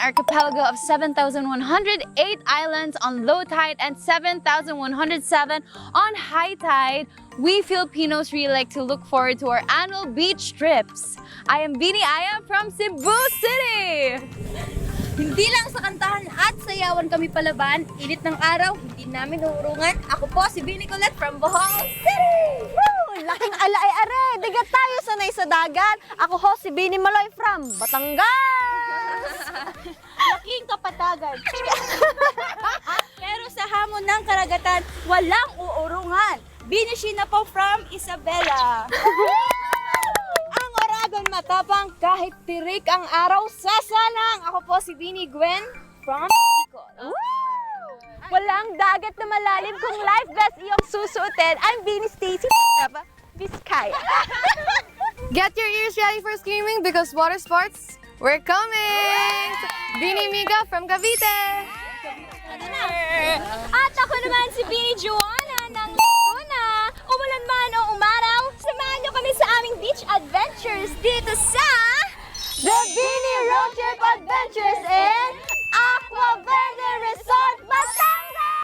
archipelago of 7,108 islands on low tide and 7,107 on high tide, we Filipinos really like to look forward to our annual beach trips. I am Bini Aya from Cebu City! Hindi lang sa kantahan at sayawan kami palaban, init ng araw, hindi namin uurungan. Ako po si Bini Colette from Bohol City! Woo! Laking alay are! Digat tayo sanay sa dagat! Ako ho si Bini Maloy from Batangas! Laking kapatagan. Pero sa hamon ng karagatan, walang uurungan. Bini Sheena po from Isabela. Ang Oragon matapang kahit tirik ang araw sasalang. Ako po si Bini Gwen from Bicol. Walang dagat na malalim kung life vest iyong susuotin. I'm Bini Stacy Vizcaya. Get your ears ready for screaming because water sports, we're coming! Bini Miga from Cavite! At ako naman si Bini Joanna ng Laguna. Umulan man o umaraw, samahan niyo kami sa aming beach adventures dito sa The Bini